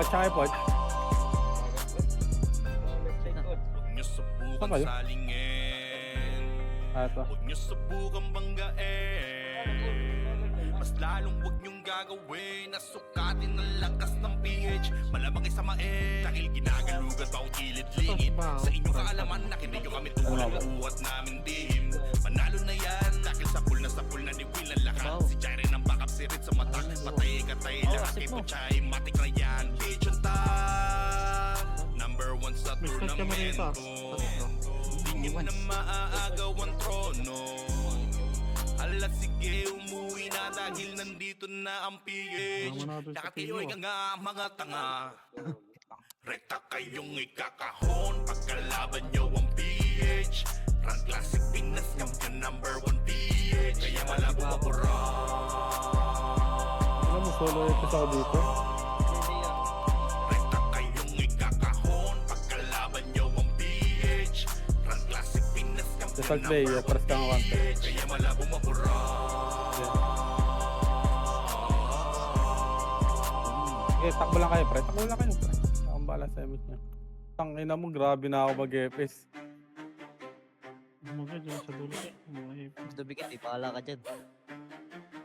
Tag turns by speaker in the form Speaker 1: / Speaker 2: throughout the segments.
Speaker 1: siya kay Pod.
Speaker 2: Huwag niyo subukan
Speaker 1: kayo?
Speaker 2: salingin.
Speaker 1: Ito.
Speaker 2: Huwag niyo subukan banggain. Mas lalong huwag niyong gagawin. Nasukatin ang lakas ng PH. Malamang isamain. Dahil ginagalugan pa ang kilid-lingid. Sa inyong kaalaman, nakinig nyo kami tulad ng buhat namin din. Manalo na yan. Dahil sa pool na ni Will ang lakas. Si Jaire ng backup, si Rit sa mata. Patay-katay lahat. Kay Puchay, matik na yan. Pigeon time. Number 1 sa tournamento. Di nyo na maaagaw ang trono. Ala sige, umuwi na dahil nandito na ang PH. Lahat kayo ay nga mga tanga. Rekta kayong ikakahon pagkalaban nyo ang PH. Run Classic Pinas Champion number 1 PH. Kaya malabo mapura.
Speaker 1: Ano mo solo episode dito?
Speaker 2: Rekta kayong ikakahon pagkalaban nyo ang PH. Run Classic Pinas Champion
Speaker 1: Result Bay,
Speaker 2: number 1
Speaker 1: paras kang awante.
Speaker 2: PH. Kaya malabo mapura.
Speaker 1: Okay, takbo lang kayo, pre. Takbo lang kayo, pre. Akong bala sa emot niya. Tangina mo, grabe na ako mag-EPS.
Speaker 3: Umaga dyan sa dulo.
Speaker 4: Gusto bigyan, ipala ka dyan.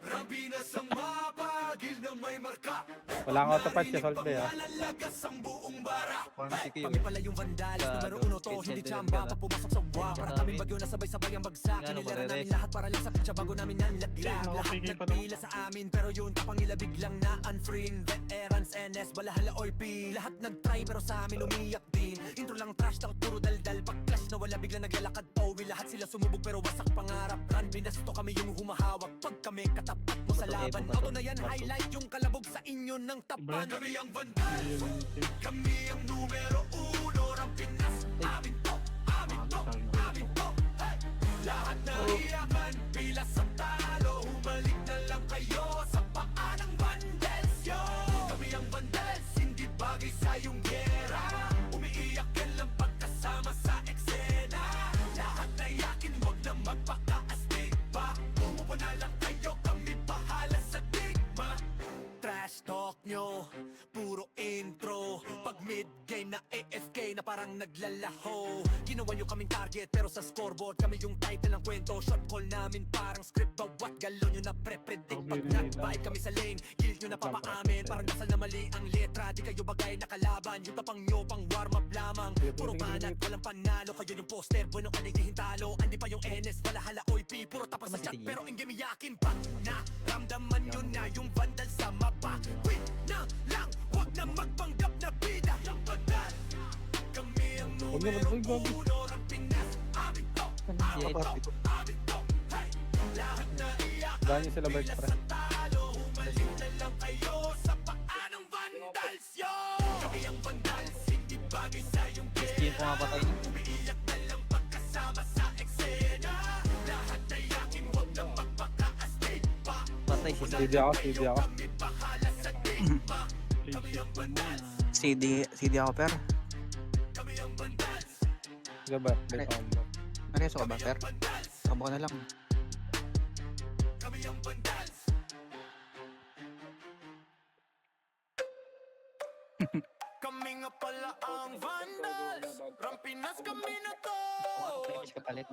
Speaker 2: Rabinas ang mapagil na may marka.
Speaker 1: Wala kang autopad siya, Salt Bay, ha.
Speaker 2: Lalagas ang buong bara.
Speaker 4: Parang si Kiyo.
Speaker 5: Kami pala yung vandalis, numero uno to, hindi tsamba pa pumasok sa wa. Para kami bagyo na sabay-sabay ang bagsak. Kinilera namin lahat para lang sa pitsa bago namin nanlaglag. Lahat nagpila sa amin, pero yun kapangila biglang na unfreeing. Veterans, NS, balahala or P. Lahat nag-try pero sa amin umiyak din. Intro lang trash, takot puro daldal. Pag-clash na wala biglang naglalakad Owi, lahat sila sumubog pero wasak pangarap. Run, binasto kami yung humahawak. Pag kami katapat mo sa laban, auto na yan, highlight yung kalabog sa inyo ng tapan. Kami ang vandal, kami ang numero uno ng Pinas. Amin to, amin to, amin to. Hey! Lahat na iyakan, pila sa talo. Humalik na lang kayo sa paa ng vandals, yo. Kami ang vandals, hindi bagay sa iyong gera. Umiiyak ka lang pagkasama sa eksena. Lahat na yakin, wag na magpaka-astig pa. Umupo na lang kayo, kami bahala sa digma. Trash talk nyo, puro intro. Pag mid-game na AFK na parang naglalaho. Ginawa nyo kaming target pero sa scoreboard kami yung title ng kwento. Shot call namin parang script, bawat galo nyo na pre-predict. Pag nag-vibe kami sa lane, kill nyo na papaamin. Parang dasal na mali ang letra, di kayo bagay na kalaban. Yung tapang nyo pang warm up lamang. Puro banat, walang panalo. Kayo yung poster, bueno kaligihin talo. Andi pa yung NS, balahala OIP. Puro tapas sa chat pero in game iyakin pa. Naramdaman nyo na yung vandal sa mapa. Wait na lang, wag na magpanggap na bida. Yung bandal, kami ang numero uno ng Pinas. Amin to, amin to, amin to. Hey! Lahat na iyakan,
Speaker 1: Ganyan sila bike, pre.
Speaker 5: sa talo. Humalik na lang kayo sa paa ng vandals, yo. Kami ang vandals, hindi bagay sa iyong
Speaker 4: Hindi ko nga patay.
Speaker 5: umiiyak na lang pagkasama sa eksena. Lahat na iyakin, wag na magpaka-astig pa.
Speaker 4: Patay si
Speaker 1: CD ako, CD ako.
Speaker 5: Kami bahala sa digma.
Speaker 6: CD ako, per.
Speaker 5: Kami ang vandals,
Speaker 1: Gabat, may combo.
Speaker 6: Nareso ka ba, per? Tabo ka na lang.
Speaker 5: kami ang vandals. Kami nga pala ang vandals. Rampinas kami na to.
Speaker 4: kapalit.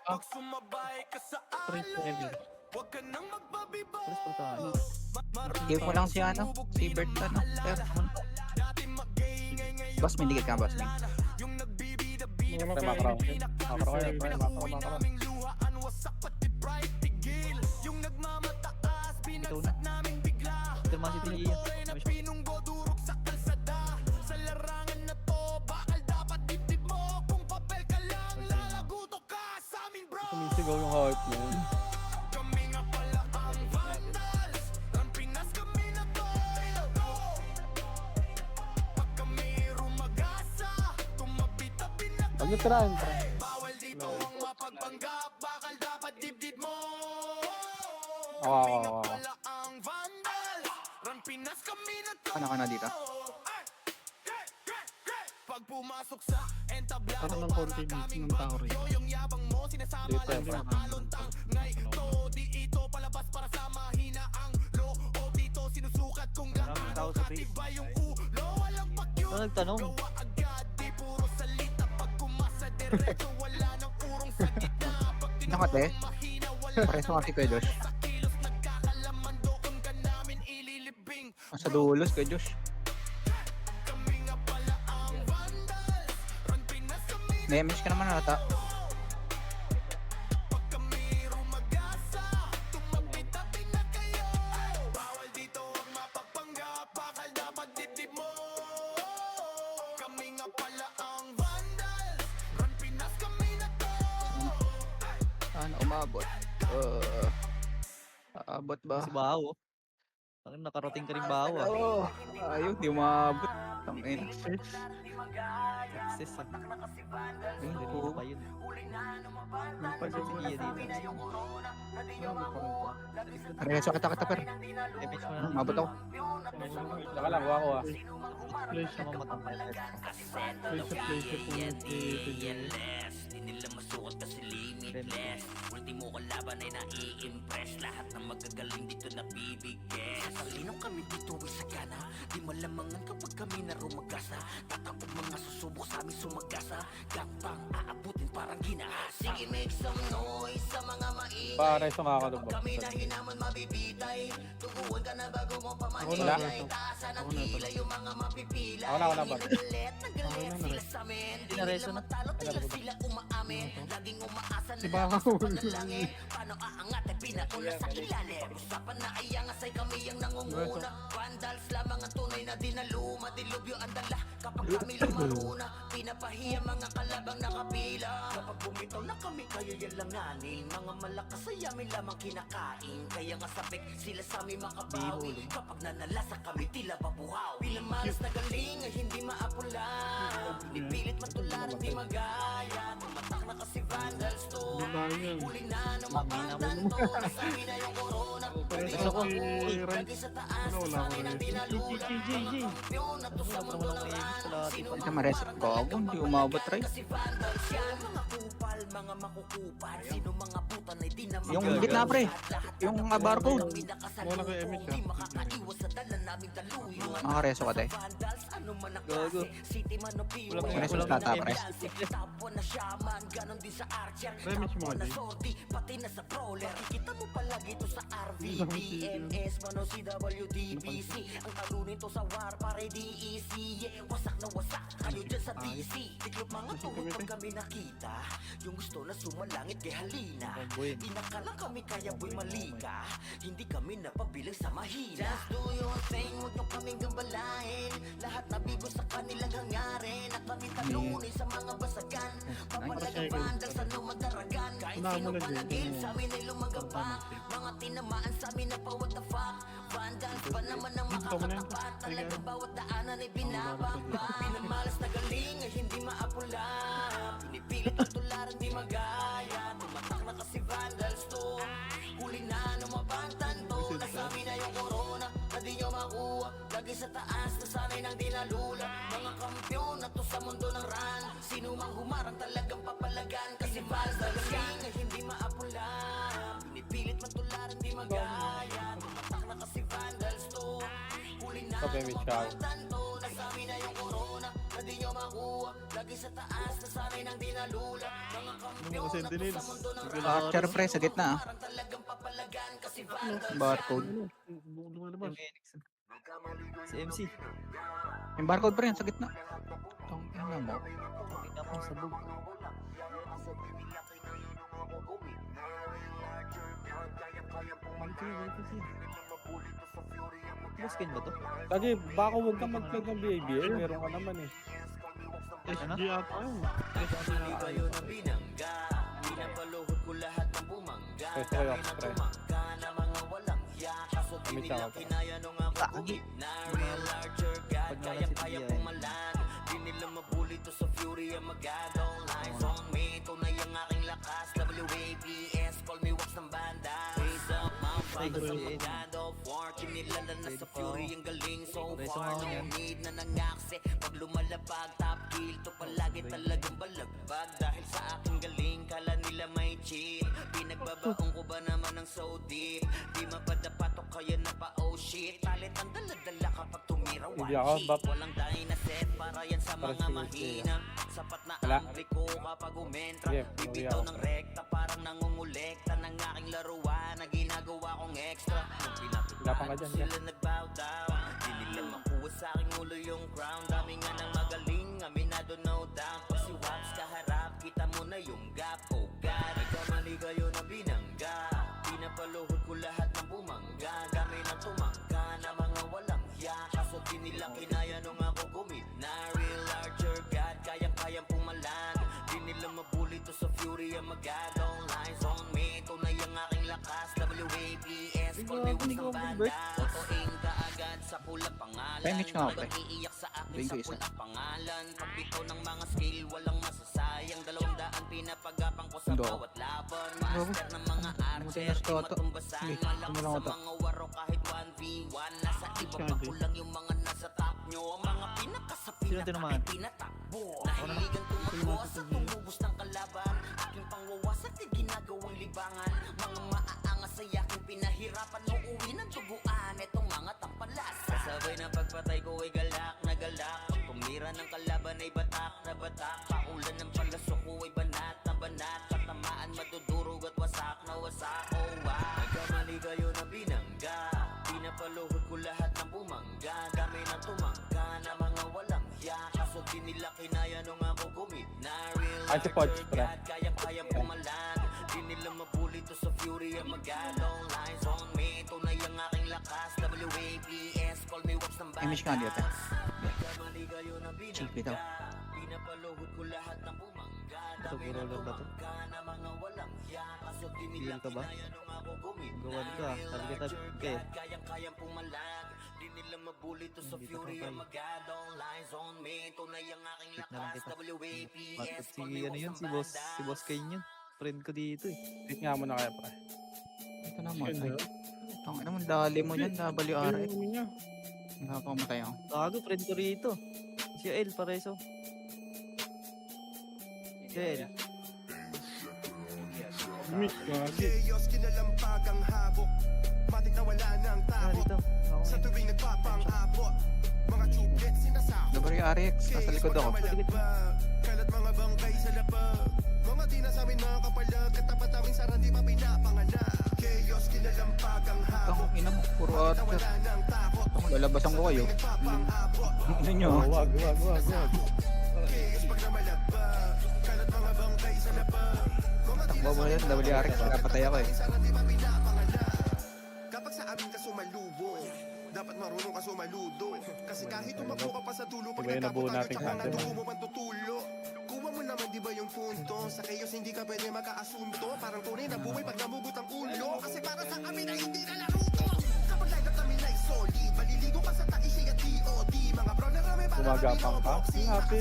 Speaker 5: Pag sumabay ka sa alon, huwag ka nang magbabibo.
Speaker 6: Give mo lang si ano, si Bert, ano, per.
Speaker 5: Dati mag-ingay ngayon
Speaker 6: Boss, mindigit ka, boss.
Speaker 5: yung nagbibida-bida.
Speaker 1: Pre, makro. Makro kayo, pre. Makro,
Speaker 5: Uwi
Speaker 1: makro.
Speaker 5: naming luhaan, wasak pati pride tigil. Yung nagmamataas, binagsak namin bigla.
Speaker 4: Ito mga si Tiggy.
Speaker 5: Boy na pinunggo, durog sa kalsada. Sa larangan na to, bakal dapat dibdib mo. Kung papel ka lang, lalaguto ka sa amin, bro.
Speaker 1: Sumisigaw yung heart mo.
Speaker 5: Kami nga pala ang vandals. Ang Pinas kami na to. Pag kami rumagasa, tumabitabi na
Speaker 1: Huwag nyo tirahin, pre.
Speaker 5: bawal dito ang mapagpanggap. Bakal dapat dibdib mo.
Speaker 1: Ako.
Speaker 5: Pala ang vandals. Ran Pinas kami na to.
Speaker 6: Ano ka na dito?
Speaker 5: Pag pumasok sa entablado,
Speaker 3: Parang ng konti ng tao rin.
Speaker 5: yung yabang mo sinasama
Speaker 1: Dito,
Speaker 5: lang
Speaker 1: pre.
Speaker 5: sa aluntang. Ngay to, di ito palabas para sa mahina ang loob. Dito sinusukat kung gaano katibay yung
Speaker 4: Ano nagtanong?
Speaker 6: Nakate? Pares mo kasi kay Josh. Sa dulos kay Josh. Damage ka naman ata. Ano umabot? Aabot ba?
Speaker 4: Si Baho. Parang nakarating ka rin Baho ah.
Speaker 6: Oo. Ayun, di umabot. Tangin.
Speaker 4: Success ah. Hindi ko pa yun. Pagkat si Gia dito.
Speaker 6: Reso kita per.
Speaker 4: Damage mo na lang.
Speaker 6: Umabot ako.
Speaker 1: Saka lang, wako ah.
Speaker 3: Place
Speaker 4: Siya mamatangkay.
Speaker 3: place po si
Speaker 2: Di nila masukat kasi limitless. Ultimo kalaban ay nai-impress. Lahat ng magagaling dito nabibigay. Sa linong kami dito ay sagana. Di malamangan kapag kami na rumagasa. Tatapog mga susubok sa amin sumagasa. Gapang aabutin parang ginahasa. Sige, make some noise sa mga maingay.
Speaker 1: Pare, sumakakadog ba?
Speaker 2: Kami na hinaman mabibitay. Tuguan ka na bago mo
Speaker 3: Wala.
Speaker 2: pamanilay. Taasan ang tila yung mga mapipila.
Speaker 1: Ako na ba?
Speaker 2: Galit na galit sila sa amin.
Speaker 4: Hindi na reso na.
Speaker 2: Talo tila sila umaamin. Laging umaasa na
Speaker 3: Si
Speaker 2: lang
Speaker 3: Baho.
Speaker 2: sa panalangin. Paano aangat ay pinauna sa ilalim. Usapan na iyangas ay kami ang nangunguna. Vandals lamang ang tunay na dinaluma. Dilubyo ang dala kapag kami lumaruna. Pinapahiya mga kalabang nakapila. Kapag bumitaw na kami kayo yan langanin. Mga malakas ay amin lamang kinakain. Kaya nga sabik sila sa amin makabawi. Kapag nanalasa kami tila babuhaw. Bilang malas na galing ay hindi maapula. Pinipilit matularan di magaya. Tumatak na kasi vandals to.
Speaker 3: Bayan.
Speaker 2: Huli na naman to. Sa amin na yung corona.
Speaker 3: Gusto ko si Ray.
Speaker 2: Lagi sa taas.
Speaker 3: Wala ko rin.
Speaker 2: Kampiyon na to sa mundo ng ran. Sino
Speaker 6: Ito mareset ko ako. Hindi umabot rin.
Speaker 2: kasi vandals yan. Mga kupal, mga makukupal. Sino mga puta na di naman
Speaker 6: Yung gitna pre. Yung barcode.
Speaker 3: Wala ko image
Speaker 2: Di
Speaker 3: ah.
Speaker 2: makakaiwas sa dala naming daluyan.
Speaker 6: Nakareso ka tayo.
Speaker 2: Vandals, ano man ang
Speaker 4: Gago.
Speaker 2: klase. City man o piwa.
Speaker 4: Walang
Speaker 6: Reso
Speaker 4: walang
Speaker 6: stata pre.
Speaker 2: Tapo na shaman, ganon din sa archer.
Speaker 3: Remix mo
Speaker 2: Tapo na
Speaker 3: din.
Speaker 2: sortie, pati na sa brawler. Kita mo palagi to sa RV, BMS, mano CWDBC. Ang talo nito sa war, pare DEC. Yeah, wasak na wasak, kayo dyan sa DC. Tiklop mga tuhod pag kami nakita. Yung gusto na sumalangit kay halina.
Speaker 4: Boy.
Speaker 2: Inakalang kami kaya boy malika. Hindi kami napabilang sa mahina. Just do your thing, huwag nyo kaming gambalain. Lahat nabigo sa kanilang hangarin. At kami talunin sa mga basagan. Papalagang vandals, ano madaragan. Kahit
Speaker 3: Unahan
Speaker 2: sino
Speaker 3: mo na, Jay.
Speaker 2: panagil, sa amin ay lumagapa. Mga tinamaan sa amin na pa what the fuck. Vandals pa naman ang makakatapat. Talagang bawat daanan ay binababa. Pinamalas na galing ay hindi maapula. Pinipilit ang tularan di magaya. Tumatak na kasi vandals to. Huli na numabantan to. Nasa amin na yung corona na di nyo makuha. Lagi sa taas na sanay nang dinalula. Mga kampiyon na to sa mundo ng ran. Sino mang humarang talagang papalagan. Kasi vandals na galing ay hindi maapula. Pinipilit man tularan di magaya. Tumatak na kasi vandals to. Huli na
Speaker 1: Sabi, Mitch,
Speaker 2: numabantan to. Nasa amin na yung corona na di nyo makuha. Lagi sa taas na sanay nang dinalula. Mga kampiyon na to sa mundo ng ran.
Speaker 6: Archer pre sa gitna ah.
Speaker 2: Parang talagang papalagan kasi vandals
Speaker 6: Barcode.
Speaker 3: Lumalabas.
Speaker 4: Si MC.
Speaker 6: Yung barcode pre sa gitna. Tangina mo.
Speaker 4: Tingnan mo sa bug. Boss skin ba to?
Speaker 1: Lagi, baka huwag kang mag-plug ng BABL. Meron ka naman eh.
Speaker 3: SG ata yun.
Speaker 2: Hindi kayo na binangga. Pinapaluhod ko lahat ng bumangga.
Speaker 1: Pre,
Speaker 2: Dahil
Speaker 1: pre, pre.
Speaker 2: natumangga na mga walang hiya. Kaso di
Speaker 1: Kami
Speaker 2: nila
Speaker 1: tsaka, pre.
Speaker 2: kinaya nung ako gumit na real larger God. Kaya pumalan. Di nila mabuli to sa fury ang magagaw. Lies on me, tunay ang aking lakas. WAPS, call me wax ng banda. Raise up, Mount Father sa God of War. Kinilala na sa fury ang galing so far. No need na nangakse. Pag lumalapag, top kill to palagi talagang balagbag. Dahil sa aking galing, kala nila may cheat.
Speaker 7: Ibabaong ko ba naman ng so deep? Di mapadapat o kaya na pa oh shit. Palit ang dala-dala kapag tumira
Speaker 1: Hindi ako, bap.
Speaker 7: Walang tayo na set para yan sa
Speaker 1: Para
Speaker 7: mga
Speaker 1: si-
Speaker 7: mahina. Sapat na
Speaker 1: Wala.
Speaker 7: ampli ko kapag umentra.
Speaker 1: Sige,
Speaker 7: Bibitaw
Speaker 1: pauwi ako.
Speaker 7: ng rekta parang nangungulekta ng aking laruan na ginagawa kong extra. Nung
Speaker 1: Wala pa
Speaker 7: pinatutaan
Speaker 1: ka
Speaker 7: ko
Speaker 1: dyan,
Speaker 7: sila nagbow down. Di nila makuha sa aking ulo yung crown. Dami nga ng magaling, aminado no doubt. Pag si Wax kaharap, kita mo na yung gap. Oh God, nagkamali kayo na binangga. Pinapaluhod ko lahat ng bumangga. Kami na tumangga na mga walang hiya. Kaso di nila kinaya nung ako gumitna. Real larger God, kayang-kayang pumalag. Di nila mabuli to sa fury ang magadong lines on me. Tunay ang aking lakas. WAPS, call me with ng banda. Otoing ka agad sa pulang pangalan.
Speaker 6: Damage ka, pre.
Speaker 7: Talagang iiyak sa akin
Speaker 6: Bigay
Speaker 7: sa
Speaker 6: ko isa.
Speaker 7: pulang pangalan. Pagbitaw ng mga skill, walang masasayang. 200 pinapagapang ko sa
Speaker 6: Hindi.
Speaker 7: bawat laban. Master ng mga archer,
Speaker 6: na
Speaker 7: di
Speaker 6: to.
Speaker 7: matumbasan.
Speaker 6: Sige,
Speaker 7: Malakas
Speaker 6: tumulong
Speaker 7: sa
Speaker 6: ako to.
Speaker 7: mga waro kahit 1v1. Nasa iba pa
Speaker 3: Sabi.
Speaker 7: kulang yung mga nasa top nyo. Mga pinaka sa
Speaker 4: Sino
Speaker 7: pinaka
Speaker 4: tinamaan?
Speaker 7: ay tinatakbo. Nahiligan tumakbo sa tumubos ng kalaban. Aking pangwawasak ay ginagawang libangan. Mga maaangas ay aking pinahirapan. Uuwi ng tuguan itong mga tampalas. Kasabay ng pagpatay ko ay galak na galak. Pag tumira ng kalaban ay batak na batak. Paulan ng palaso ko ay banat na banat. Katamaan madudurog at wasak na wasak. Oh wow, nagkamali kayo na binangga. Pinapaluhod ko lahat ng bumangga. Kami na tumangga na mga walang hiya. Kaso di nila kinaya nung ako gumitna. Real
Speaker 1: Ay, si Poch,
Speaker 7: larger
Speaker 1: pre.
Speaker 7: God, kayang-kayang pumalag. Di nila mabuli to sa fury ang magadong lines on me. Tunay ang aking lakas. WAPS, call me Wax ng
Speaker 6: Image ka dito.
Speaker 7: Nagkamali kayo na
Speaker 6: Chipi daw.
Speaker 7: binangga. Pinapaluhod ko lahat ng bumangga.
Speaker 4: Ito,
Speaker 7: Kami
Speaker 4: puro
Speaker 7: na
Speaker 4: lang ba to?
Speaker 7: tumangga na mga walang hiya. Kaso di nila
Speaker 4: Feel ka ba?
Speaker 7: kinaya nung ako gumitna.
Speaker 4: Gawan ka,
Speaker 7: Real
Speaker 4: sabi kita,
Speaker 7: larger
Speaker 4: okay.
Speaker 7: God, kayang-kayang pumalag. Di nila mabuli to sa
Speaker 4: Hindi ka
Speaker 7: fury
Speaker 4: patay.
Speaker 7: ang magadong lines on me. Tunay ang aking
Speaker 4: Hit na lang
Speaker 7: lakas.
Speaker 4: kita.
Speaker 7: WAPS,
Speaker 4: Bakit si
Speaker 7: call me
Speaker 4: ano
Speaker 7: Wax
Speaker 4: yun,
Speaker 7: ng
Speaker 4: si Boss Kane yun. Friend ko dito eh.
Speaker 1: Hit nga muna kaya, pre.
Speaker 6: Ito naman.
Speaker 3: Yun,
Speaker 6: Ay,
Speaker 3: no?
Speaker 6: tangin naman, dali mo yan. WRF.
Speaker 3: Ano niya?
Speaker 6: Nakakamatay ako.
Speaker 4: Gago, friend ko rito. Si El, pareso. Si El.
Speaker 3: Miss, gagi.
Speaker 5: Chaos, kinalampag ang habok. Matik na wala ng
Speaker 4: Ah,
Speaker 5: takot.
Speaker 4: dito. Ako
Speaker 5: Sa
Speaker 4: nga.
Speaker 5: tuwing nagpapang-abot. Mga tublet sinasako.
Speaker 6: WRX, nasa likod ako.
Speaker 5: Kalat mga bangkay sa lapag. Mga di na sa amin mga kapalag. Katapat aming sarang di pa pinapanganak. Chaos, kinalampag ang habok.
Speaker 6: Ang ina mo, puro
Speaker 5: Matik na
Speaker 6: archer.
Speaker 5: wala ng takot.
Speaker 6: Lalabasan ko kayo.
Speaker 5: Nagpapang-abot.
Speaker 6: Ano nyo?
Speaker 1: Oh, wag.
Speaker 5: Chaos, pag namalagpag. Kalat mga bangkay sa lapag. Mga di
Speaker 6: Takbo mo yan, WRX. Napatay ako eh.
Speaker 5: sarang di pa pinapanganak. Kapag sa amin ka sumalubo, dapat marunong ka sumaludo. Kasi kahit tumakbo ka pa sa dulo, pag
Speaker 1: Iba yung nabuo
Speaker 5: nagkapot tayo,
Speaker 1: nating
Speaker 5: tsaka
Speaker 1: content.
Speaker 5: nadugo mo man tutulo. Kuha mo naman di ba yung punto? Sa chaos hindi ka pwede magkaasunto. Parang tunay na buhay pag namugot ang ulo. Kasi para sa amin ay hindi na laro to. Kapag live up kami like solid, maliligo ka sa taisi at DOD. Mga bro na rami para
Speaker 1: Gumagapang ka. Happy.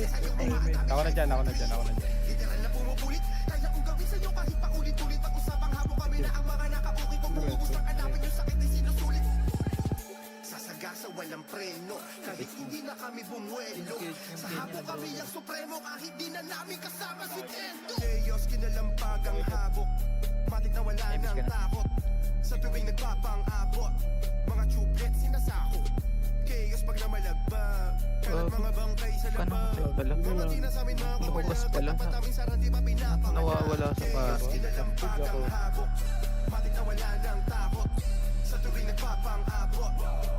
Speaker 1: Ako na dyan.
Speaker 5: Literal na pumupulit. Kaya kung gawin sa'yo kahit paulit-ulit. Pag-usapang habo kami na ang mga nakabukit. Kung bumubus ng hanapin yung sakit ay sinusulit. Sasagasa walang preno. Kahit hindi na kami bumuelo. Sa habo kami ang supremo. Kahit di na namin kasama si Tendo. Chaos, kinalampag ang habok. Matik na wala
Speaker 6: Image
Speaker 5: ng
Speaker 6: ka na.
Speaker 5: takot. Sa tuwing nagpapang-abot. Mga tublet sinasako. Chaos pag namalagpag. Kalat mga bangkay sa
Speaker 6: Paano
Speaker 5: labag.
Speaker 6: matay pala?
Speaker 5: Mga di na sa amin mga
Speaker 6: Lumabas
Speaker 5: kapalag.
Speaker 6: pala.
Speaker 5: Katapat aming sarang di pa pinapanganak.
Speaker 6: Nawawala sa
Speaker 5: Chaos,
Speaker 6: paro.
Speaker 5: kinalampag ang habok. Matik na wala ng takot. Sa tuwing nagpapang-abot.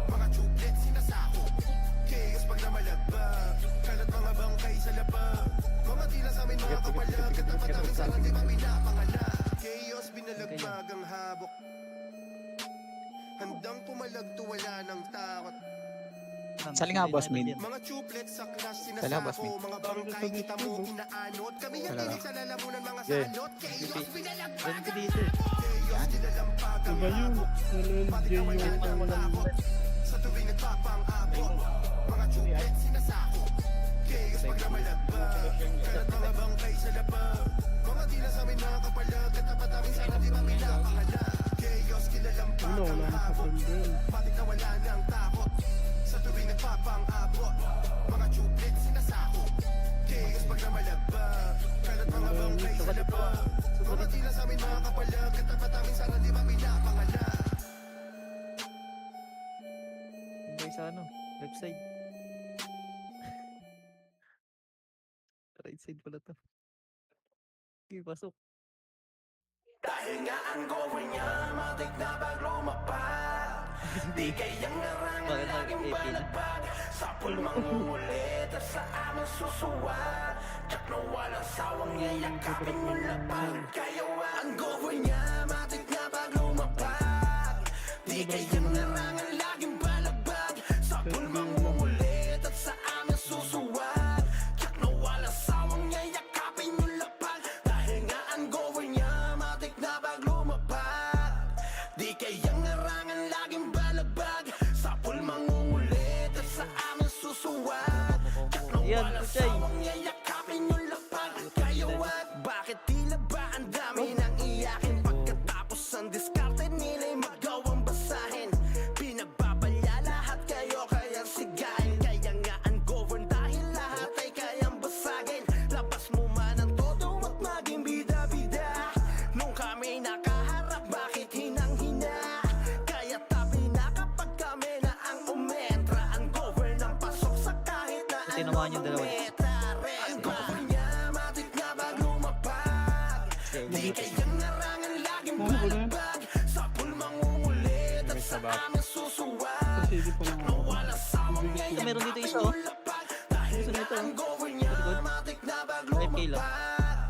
Speaker 5: Mga tublet sinasako. Chaos pag namalagpag. Kalat mga bangkay sa labag. Mga di na sa amin mga kapalag. Katapat aming sarang di pa pinapanganak. Chaos, binalagpag ang habok. Handang pumalagto wala ng takot.
Speaker 6: Sali nga, boss, mid.
Speaker 5: Mga tuplet sa class
Speaker 6: Talabas,
Speaker 5: sinasako. Mga bangkay kita mo inaanod. Kami ang
Speaker 6: Talaga.
Speaker 5: tinig sa lalamunan mga
Speaker 1: Yeah.
Speaker 5: salot. Chaos, binalagpag
Speaker 4: Friend ko
Speaker 5: ang
Speaker 4: dito eh.
Speaker 5: Chaos, kinalampag ang
Speaker 3: Iba yun.
Speaker 5: habok. Pati na wala ng takot. Sa tuwing nagpapang-abot. Mga tuplet sinasako. Chaos pag namalagpag. Kalat mga bangkay sa labag. Mga di na sa amin mga kapalag. Katapat aming sana di ba pinapanganak. Chaos, kinalampag
Speaker 3: Wala
Speaker 5: ang
Speaker 3: na sa
Speaker 5: habok.
Speaker 3: friend.
Speaker 5: Matik na wala ng takot. Sa tuwing nagpapang-abot. Mga tublet sinasako. Chaos pag namalagpag. Kalat mga bangkay sa labag. Mga di na sa amin mga kapalag. Katapat
Speaker 4: Left side. Right side pala to. Okay, pasok.
Speaker 5: Dahil nga ang goal niya, matik na bag lumapag. Di kayang narangan
Speaker 4: Bakit
Speaker 5: laging
Speaker 4: nag-AP na?
Speaker 5: balabag. Sa pulmang umulit at sa aming susuwag. Tsak na walang sawang yayakapin yung lapag. Kaya ang goal niya, matik na bag lumapag. Di kayang narangan laging balabag. Sa pulmang umulit at sa aming susuwag. Tsak na walang sawang yayakapin yung lapag. Dahil nga ang goal niya, matik na bag lumapag. Di kayang narangan laging balabag. Sa pulmang umulit at sa aming susuwag. Tsak na
Speaker 4: Yan,
Speaker 5: walang
Speaker 4: Puchay.
Speaker 5: sawang yayakapin yung lapag. Kaya wag, bakit tila ba ang dami ng iyakin? Pagkatapos ang diskarte nila'y magawang basahin. Pinagbabalya lahat kayo kayang sigahin. Kaya nga ungovern dahil lahat ay kayang basagin. Labas mo man ang todo at maging bida-bida. Nung kami nakaharap, bakit hinang-hina? Kaya tabi na kapag kami na ang umetra. Ungovern ang pasok sa kahit na
Speaker 4: Tinamaan yung dalawa.
Speaker 5: Ungovern niya, matik na bag lumapag. Di kayang narangan laging balabag. Sa pulmang umulit at sa aming susuwag.
Speaker 3: Sige pa lang.
Speaker 5: Wala sawang
Speaker 4: Ito, meron dito isa,
Speaker 5: yayakapin
Speaker 4: oh.
Speaker 5: yung lapag. Dahil
Speaker 4: Gusto
Speaker 5: nga
Speaker 4: nito,
Speaker 5: ang
Speaker 4: oh.
Speaker 5: goal niya,
Speaker 4: Likod.
Speaker 5: matik na bag
Speaker 4: 5K lang.
Speaker 5: lumapag.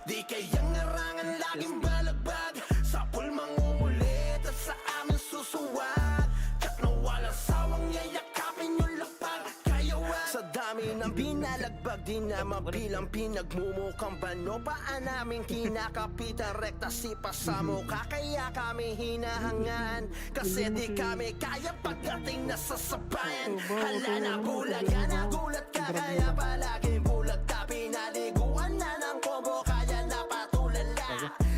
Speaker 5: Di kayang narangan laging balabag. Sa pulmang umulit at sa aming susuwag. Tsak na wala sawang yayakapin yung lapag. Kaya wag sa dami ng binalagbag, di na mabilang pinagmumukhang bano. Paan namin kinakapitan rekta sipa sa mukha. Kaya kami hinahangaan, kasi di kami kaya pagdating na sa sabayan. Hala na bulag ka, nagulat ka, kaya palaging bulag ka. Pinaliguan na ng combo, kaya napatulala.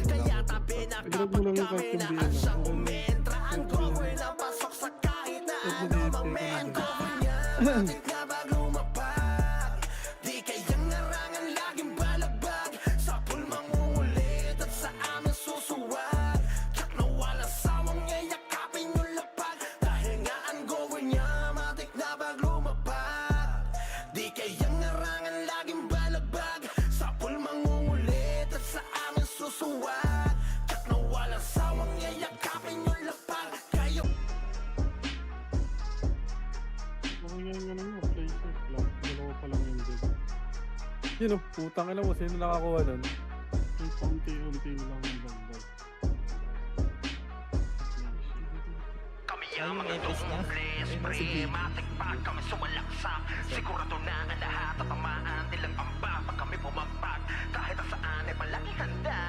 Speaker 5: Kaya tabi na kapag kami na asyang umentra. Ang cover na pasok sa kahit na ano mang men. Cover niya, matik na bag lumapag. Di kayang narangan laging balabag. Sa pulmang umulit at sa aming susuwag. Tsak na walang sawang yayakapin yung lapag. Dahil nga ang goal niya, matik na bag lumapag. Di kayang narangan laging balabag. Sa pulmang umulit at sa aming susuwag. Tsak na walang sawang yayakapin yung lapag. Kayo
Speaker 3: Kung yan nga naman, play safe lang. Dalawa pa lang yung dead.
Speaker 1: Yun o, putang ina mo, sino nakakuha nun?
Speaker 3: May paunti-unti lang yung dagdag.
Speaker 5: Kami
Speaker 4: Ayun,
Speaker 5: ang mga
Speaker 4: Everest niya.
Speaker 5: tungles,
Speaker 4: Ayun,
Speaker 5: pre,
Speaker 4: sige.
Speaker 5: matikpag kami sumalaksak. Sigurado na ang lahat at tamaan nilang amba. Pag kami bumagpag, kahit saan ay palagi handa.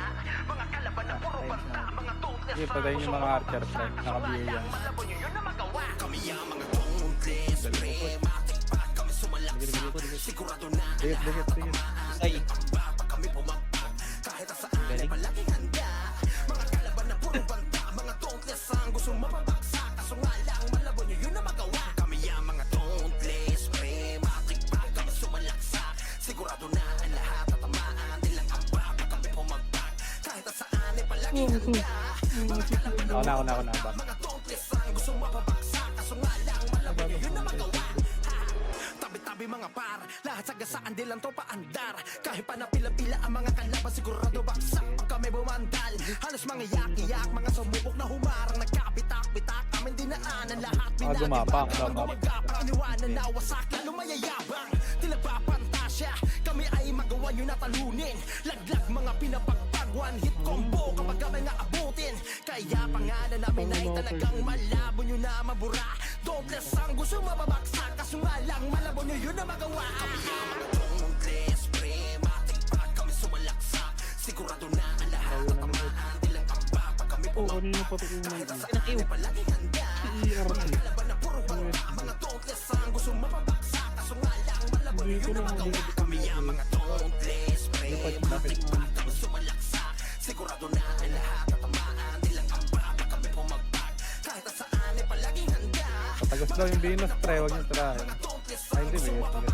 Speaker 5: Mga kalaban na puro banta, mga tungles
Speaker 1: Sige, patayin yung mga archer, pre. Nakabiyaya.
Speaker 5: malabo nyo yun na magawa. Kami ang mga tungles, pre, matikpag kami sumalaksak. Sigurado na ang
Speaker 1: Sige,
Speaker 5: lahat
Speaker 1: sige,
Speaker 5: at
Speaker 1: sige.
Speaker 5: tamaan
Speaker 4: Ay.
Speaker 5: nilang amba. Pag kami bumagpag, kahit saan ay
Speaker 4: Galing.
Speaker 5: palagi handa. Mga kalaban na puro banta, mga tungles ang gusto mapabagsak. Kaso nga lang, malabo nyo yun na magawa. Kami ang mga tungles, pre, matikpag kami sumalaksak. Sigurado na ang lahat at tamaan nilang amba. Pag kami bumagpag, kahit saan ay palagi handa. Mga kalaban na
Speaker 1: Ako na ba?
Speaker 5: mga tungles ang gusto mapabagsak. Kaso nga lang, malabo nyo yun na magawa. Tabi-tabi mga par, lahat sa gasaan di lang to paandar. Kahit pa napila-pila ang mga kalaban, sigurado baksak pag kami bumandal. Halos mga yak-iyak, mga sumubok na humarang. Nagkapitak-pitak, kami dinaanan lahat.
Speaker 1: gumapak,
Speaker 5: Binagibak,
Speaker 1: dapat.
Speaker 5: gumagapang, iniwanan na wasak, lalo mayayabang. Tila ba pantasya, kami ay magawa nyo na talunin. Laglag mga pinapagpag, one hit combo kapag kami nga abutin. Kaya pangalan namin ay talagang malabo nyo na mabura. Dobles ang gusto mababaksak, kaso nga lang malabo nyo yun na magawa. Kami ang mga tungles, pre, matikpag kami sumalaksak. Sigurado na ang lahat at tamaan nilang amba. Pag kami
Speaker 3: Oh,
Speaker 5: bumagpag,
Speaker 3: kanina pa ito yung
Speaker 5: kahit
Speaker 3: nag-
Speaker 5: saan ay palaging handa.
Speaker 3: ERT.
Speaker 5: Kalaban na puro banta, mga tungles ang gusto mapabaksak. Kaso nga lang malabo nyo yun na magawa. Kami ang mga tungles, pre, matikpag kami sumalaksak. Sigurado na ang lahat at tamaan nilang amba. Pag kami bumagpag, kahit saan ay palaging handa.
Speaker 1: Patagos daw yung Venus, pre, huwag yung try. Ay, hindi, may
Speaker 3: Sige, wala kang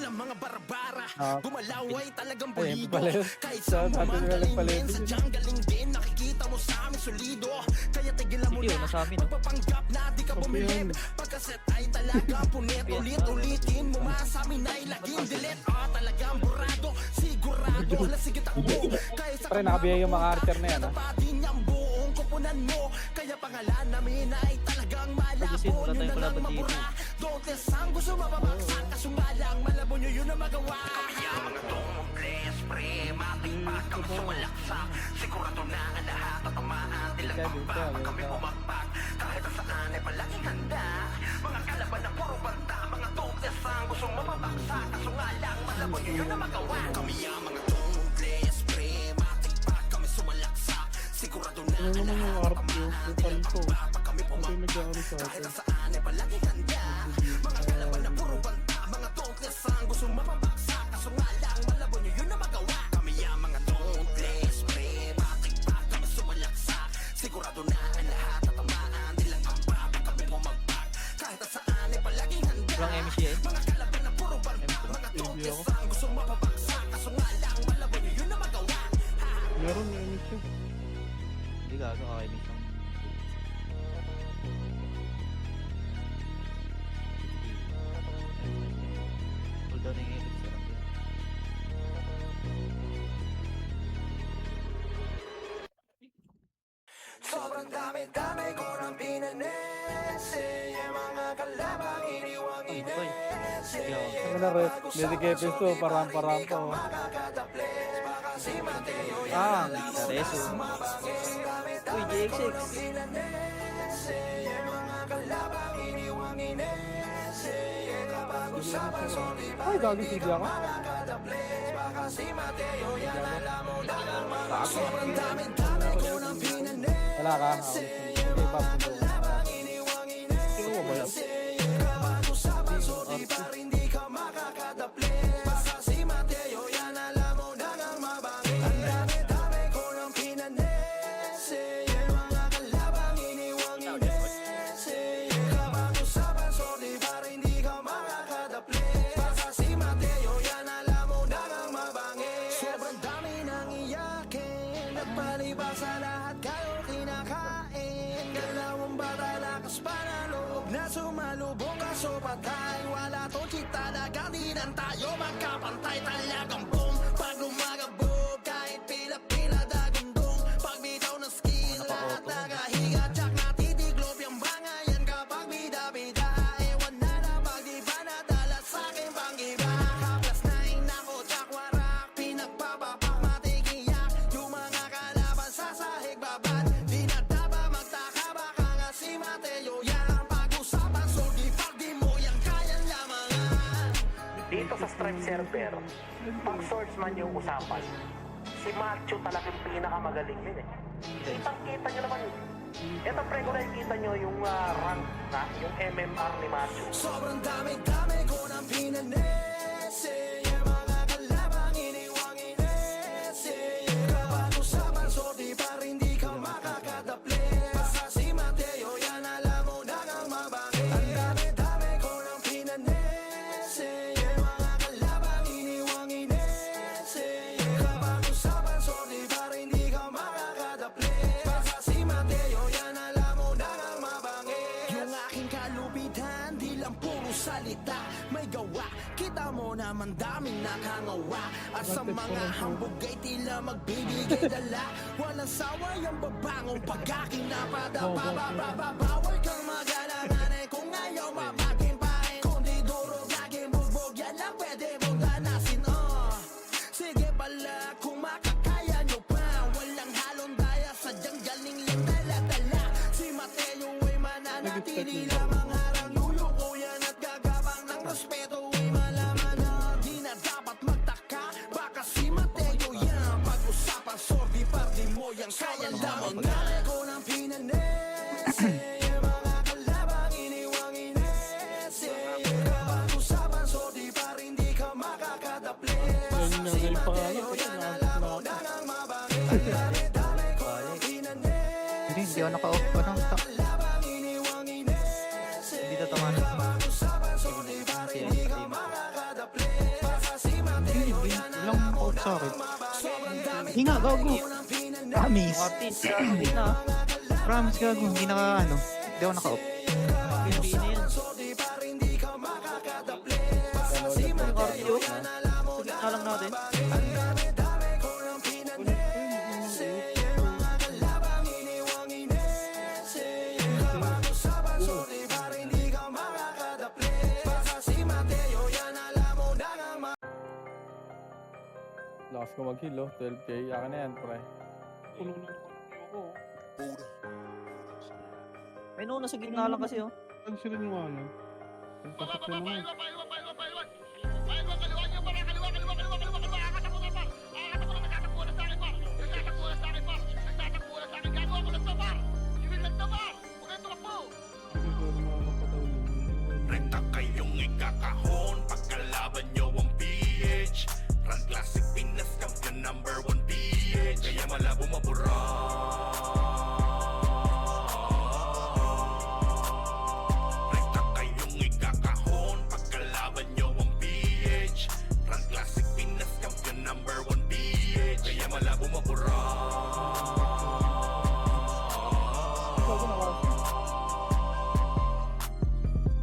Speaker 5: walang mga barabara.
Speaker 1: Ah.
Speaker 5: Gumalaw ay talagang
Speaker 1: Ayun
Speaker 5: pulido.
Speaker 1: pala yun.
Speaker 5: Kahit
Speaker 1: Sa
Speaker 5: sa
Speaker 1: dati
Speaker 5: mga
Speaker 1: nila
Speaker 5: galing
Speaker 1: pala
Speaker 5: din,
Speaker 1: yun.
Speaker 5: sadyang galing din. Nakikita mo sa amin solido. Kaya tigilan mo
Speaker 6: Sige,
Speaker 5: na
Speaker 6: nasa amin, no?
Speaker 5: pagpapanggap na di ka bumilib. Pagkaset ay talaga punit. Ulit-ulitin mo sa amin ay laging delete. Talagang burado, sigurado. Sige takbo. Kahit sa
Speaker 1: Pre, nakabiyay yung mga archer na yan, ha?
Speaker 5: Pati niyang buong kupunan mo. Kaya pangalan namin ay talagang malabo.
Speaker 6: Pag-isin, wala
Speaker 5: Yun
Speaker 6: tayong
Speaker 5: na lang
Speaker 6: kalaban dito.
Speaker 5: mabura. Don't test ang gusto mapabaksak. Kaso nga lang malabo nyo yun ang magawa.
Speaker 2: Mga tong players pre, matipag kami sumalaksak. Sigurado na ang lahat at tamaan. Ilang pagpag, pag kami pumagpag. Kahit saan ay palaging handa. Mga kalaban na puro banta. Mga tokes ang gustong mapabaksak. Kaso nga lang malabo nyo yun ang magawa. Kami ang mga tong players pre, matipag kami sumalaksak. Sigurado na
Speaker 3: Ano
Speaker 2: ang
Speaker 3: naman yung
Speaker 2: lahat at
Speaker 3: RP yung
Speaker 2: tamaan.
Speaker 3: pupal
Speaker 2: Ilang
Speaker 3: ko?
Speaker 2: pagpag, pag kami
Speaker 3: Ito yung
Speaker 2: pumagpag.
Speaker 3: nag-aari sa
Speaker 2: Kahit
Speaker 3: akin.
Speaker 2: saan ay palaging handa. Mga kalaban na puro banta. Mga tokes ang gustong mapabaksak. Kaso nga lang malabo nyo yun ang magawa. Kami ang mga toothless pre, matipag kami sumalaksak. Sigurado na ang lahat at tamaan. Ilang amba pag kami pumagpag. Kahit saan ay palaging handa.
Speaker 6: Walang MCA.
Speaker 2: Mga kalaban na puro banta. Mga tokes ang gustong mapabaksak. Kaso nga lang malabo nyo yun ang magawa.
Speaker 3: Meron yung emission.
Speaker 6: Hindi gago, kakainis lang. Hold down yung edit, sarap yun.
Speaker 5: Sobrang dami-dami ko ng pinanese. Yung mga kalabang iniwang
Speaker 6: Uy, boy. Sige ako.
Speaker 1: Ano na rin, dedicapes to, parampa-rampa, oh. Ah,
Speaker 6: Tareso. Uy, JX6.
Speaker 1: ay, gago si Diako.
Speaker 5: Sobrang dami-dami ko ng pinanese.
Speaker 1: Wala ka? Sige, Bob.
Speaker 3: Sino ko ba yan?
Speaker 5: Sobrang dami nang iyakin at palibas sa lahat kayo kinakain. Dalawang bata lakas pa na loob na sumalubong kaso patay. Wala to cheat talaga, di lang tayo magkapantay. Talagang boom, pag lumagabog kahit pila-pila dagundong. Pag bitaw ng skill, lahat nakahiga. Tsak natitiglop yung bangayan kapag bida-bida. Ewan na na pag di pa nadala sa'kin pang iba. Kaplas na inako, tsak warak, pinagpapapak matigiyak. Yung mga kalaban sa sahig babad, di na dapat magtaka baka nga si Mateo yan. Pag-usapan, so pag di mo yan kayang lamangan.
Speaker 8: Dito sa Stripe server, pag swordsman yung usapan, si Macho talagang pinakamagaling din eh. Kitang-kita nyo naman. Ito pre, kung nakikita nyo yung rank na, yung MMR ni Macho.
Speaker 5: Sobrang dami-dami ko ng pinanese. Yung mga kalabang iniwang inese. Kapag usapan, sorti pa rin di ka makakadaple. Basta si Mateo, yan alam mo na kang mabangi. Ang dami-dami ko ng pinanese. Yung mga kalabang iniwang inese. Kapag usapan, sorti pa rin di ka makakadaple. Basta si Mateo, yan alam mo na kang mabangi. Yung aking kalupitan, di lang puro salita, may gawa. Kita mo naman daming nakangawa. At sa mga hambog ay tila magbibigay dala. Walang sawa yung babangong pagkakinapada. Bawal kang magalangan eh kung ayaw mapagin pa eh. Kung di durog laging bugbog, yan lang pwede mong ganasin. Sige pala kung makakaya nyo pa. Walang halong daya, sadyang galing lang dala-dala. Si Mateo ay mananatili lamang harang. Yuyuko yan at gagabang ng respeto ay malaman na di na dapat magtaka. Baka si Mateo yan pag-usapan, sordi pardi mo yan kayang damang. Dami ko ng pinanese. Yung mga kalabang iniwang inese. Kapag usapan, sordi pa rin di ka makakadaple. Basta
Speaker 3: Yan
Speaker 5: si
Speaker 3: yung
Speaker 5: Mateo
Speaker 3: pangalan,
Speaker 5: yan alam mo na nang mabangi. Ang dami-dami ko ng pinanese.
Speaker 6: Hindi ako naka-off pa ng stock.
Speaker 5: Kalabang iniwang inese.
Speaker 6: Hindi tatamaan.
Speaker 5: Kapag usapan, sordi pa rin di ka
Speaker 6: Team.
Speaker 5: makakadaple.
Speaker 6: sa akin. Hinga, gago. Promise.
Speaker 4: Martin, sabi na.
Speaker 6: Promise, gago. Hindi ano. Hindi ako naka-off.
Speaker 4: Hindi na yan. Yung cardio. Sa gitna lang natin.
Speaker 1: Lakas ko mag-heal, oh. 12k. Akin na yan, pre.
Speaker 3: Kulong na naman ako.
Speaker 4: May nuna sa gitna lang kasi, oh.
Speaker 3: Ano sila yung ano? Ang pasok na naman.
Speaker 2: Rekta kayong ikakahon pagkalaban nyo ang PH. Run Classic Pinas Champion number 1 PH. Kaya malabo mabura. Rekta kayong ikakahon pagkalaban nyo ang PH. Run Classic Pinas Champion number 1 PH. Kaya malabo mabura.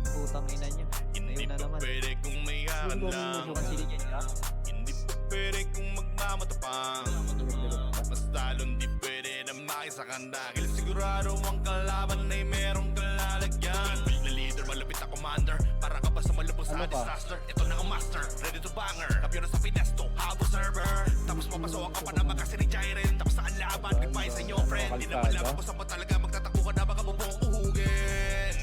Speaker 4: Putang ina niya.
Speaker 2: Hindi
Speaker 4: Ayun na
Speaker 2: pa
Speaker 4: naman.
Speaker 2: pwede kung may halang.
Speaker 4: Pansinin niya niya.
Speaker 2: Hindi pa pwede kung magmamatapang. Mas lalong di pwede na makisakan dahil sigurado ang kalaban ay merong kalalagyan. Pilit na leader, malapit na commander. Para ka ba sa malupos sa
Speaker 1: Ano pa?
Speaker 2: disaster? Ito na ang master, ready to banger. Kampiyon na sa Pinesto, habo server. Tapos mapasok ka pa na makasiri Jairen. Tapos na ang laban, goodbye sa inyo friend. Di na malaman kung saan pa talaga magtatakbo ka na baka bubong uhugin.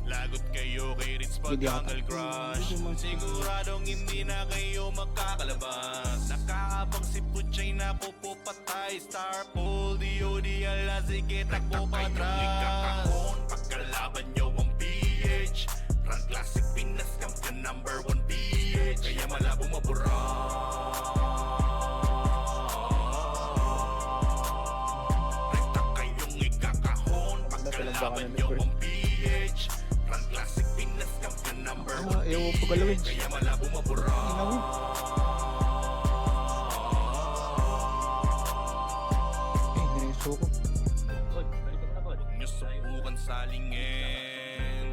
Speaker 2: Lagot kayo kay Ritz pag Jungle Crush. Siguradong hindi na kayo magkakalabas. Nakakabang si Puchay na pupupatay. Star Pole, DOD, ala sige takbo pa atras. Ikakahon pagkalaban nyo ang PH. Run Classic Pinas Champion number 1 PH. Kaya malabo mabura. Rekta kayong ikakahon pagkalaban nyo ang PH. Run Classic Pinas Champion number 1
Speaker 6: Ayaw ko galawin.
Speaker 2: kaya malabo mabura.
Speaker 6: Ina mo. Nireso ko.
Speaker 2: Huwag nyo subukan salingin.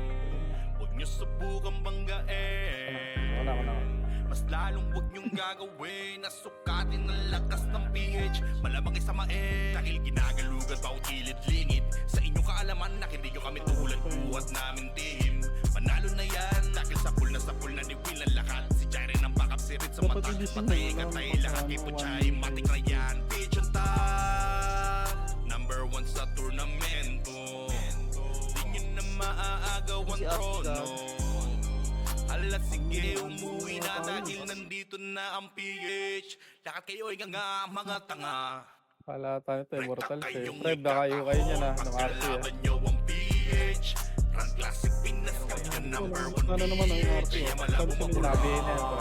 Speaker 2: Huwag nyo subukan banggain.
Speaker 1: Wala ko na.
Speaker 2: Mas lalong huwag nyong gagawin na sukatin ang lakas ng PH. Malamang isamain dahil ginagalugan pa o kilid-lingid. Sa inyong kaalaman na hindi nyo kami tulad buhat namin team. Manalo na yan dahil sa pool na ni Will ang lakat. Si Jairen ang backup, si Ritz ang mata. Patay katay lahat kay Puchay, matik na yan. PH ang top, number 1 sa turnamento. Di nyo na maaagaw ang trono. Ala sige, umuwi na dahil nandito na ang PH. Lahat kayo ay nga mga tanga.
Speaker 1: Pala tayo ito, immortals eh. Pre, baka kayo niya na, ng RP eh.
Speaker 2: Pagkalaban nyo ang PH. Run Classic Pinas Champion number 1
Speaker 3: Sana naman ang
Speaker 2: PH.
Speaker 3: RP.
Speaker 2: Kaya malabo mabura.
Speaker 1: Sinabi na yan, pre.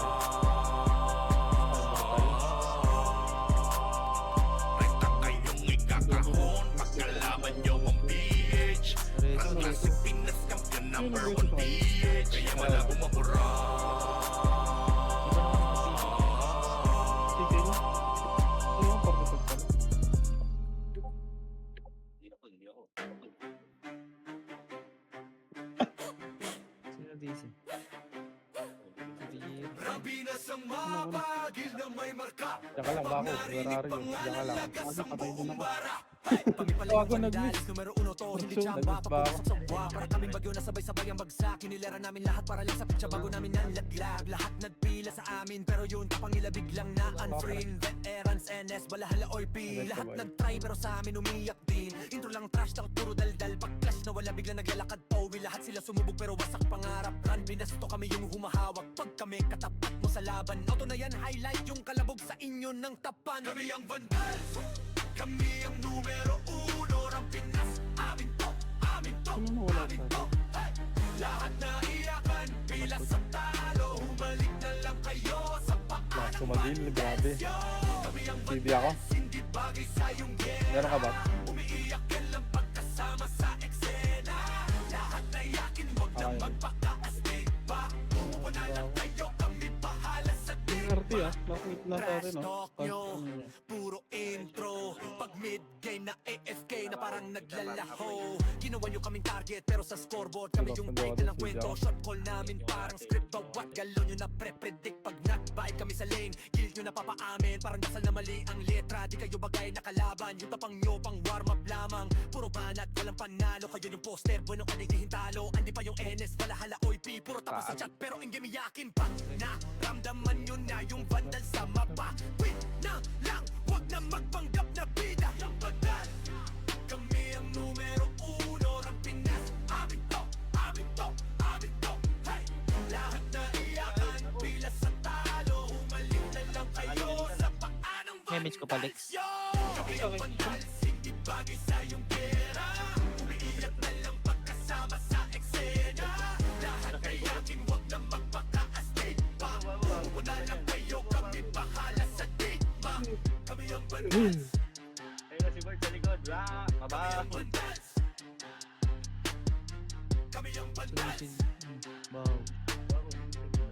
Speaker 2: Rekta kayong ikakahon pagkalaban nyo ang PH. Run Classic Pinas Champion number 1 PH. Kaya malabo mabura.
Speaker 3: Sige na. Ano yung pagkasal pala?
Speaker 4: Sino DC?
Speaker 1: Diyan ka lang, bako. Ferrari yun. Diyan ka lang.
Speaker 3: Ano, patay din ako.
Speaker 1: Bago nag-miss.
Speaker 5: Numero uno to, hindi
Speaker 1: Nag-miss
Speaker 5: tsamba.
Speaker 1: ba ako?
Speaker 5: Papasok sa buwa. Para kaming bagyo na sabay-sabay ang bagsak. Kinilera namin lahat para lang sa pitsa bago namin nanlaglag. Lahat nagpila sa amin pero yun kapangila biglang na unfriend. Veterans, NS, balahala or P. Lahat nag-try pero sa amin umiyak din. Intro lang trash talk, puro daldal. Pag clash na wala biglang naglalakad Owi. Lahat sila sumubog pero wasak pangarap. Run, binasto kami yung humahawak. Pag kami katapat mo sa laban. Auto na yan, highlight yung kalabog sa inyo ng tapan. Kami ang bandal, kami ang numero uno. Ang Pinas, amin to, amin to,
Speaker 3: Ano nawala
Speaker 5: amin
Speaker 3: sa
Speaker 5: to. Hey! Lahat na iyakan, pila sa talo. Humalik na lang kayo sa
Speaker 1: Lakas
Speaker 5: paan
Speaker 1: ko mag-heal, grabe.
Speaker 5: Kami ang
Speaker 1: TV ako.
Speaker 5: hindi bagay sa iyong gera.
Speaker 1: Meron ka ba?
Speaker 5: Umiiyak ka lang pagkasama sa eksena. Lahat na yakin, huwag na
Speaker 1: Okay.
Speaker 5: magpakaastig pa. Una lang kayo, kami bahala sa
Speaker 3: Yung RT ah. Classmate lang sa atin,
Speaker 5: Trash
Speaker 3: no?
Speaker 5: talk nyo, puro intro. Pag mid-game na AFK na parang naglalaho. Ginawa nyo kaming target pero sa scoreboard kami yung title ng kwento. Shot call namin parang script, bawat galon nyo na pre-predict. Pag nag-vibe kami sa lane, guild nyo na papaamin. Parang dasal na mali ang letra, di kayo bagay na kalaban. Yung tapang nyo pang warm up lamang. Puro banat, walang panalo. Kayo yung poster, bueno ka hintalo. Andi pa yung NS, walahala, oy P. Puro tapos sa chat pero ingame yakin pa. Naramdaman nyo na yung vandal sa mapa. Wait na lang, wag na magpanggap na bida. Yung bandal, kami ang numero uno ng Pinas. Amin to, amin to, amin to. Hey! Lahat na iyakan, pila sa talo. Umalim na lang kayo sa paanong
Speaker 6: May ko palik.
Speaker 5: kami ang bandal, hindi bagay sa iyong pera. Umiiyak na lang pagkasama sa eksena. Lahat na iyakin, wag na magpaka-astig pa. Pupunta lang kayo, kami bahala sa date pa. Kami ang bandal.
Speaker 4: Ayun si Bert sa likod. Baba.
Speaker 5: Kami ang bandal.
Speaker 6: Wow.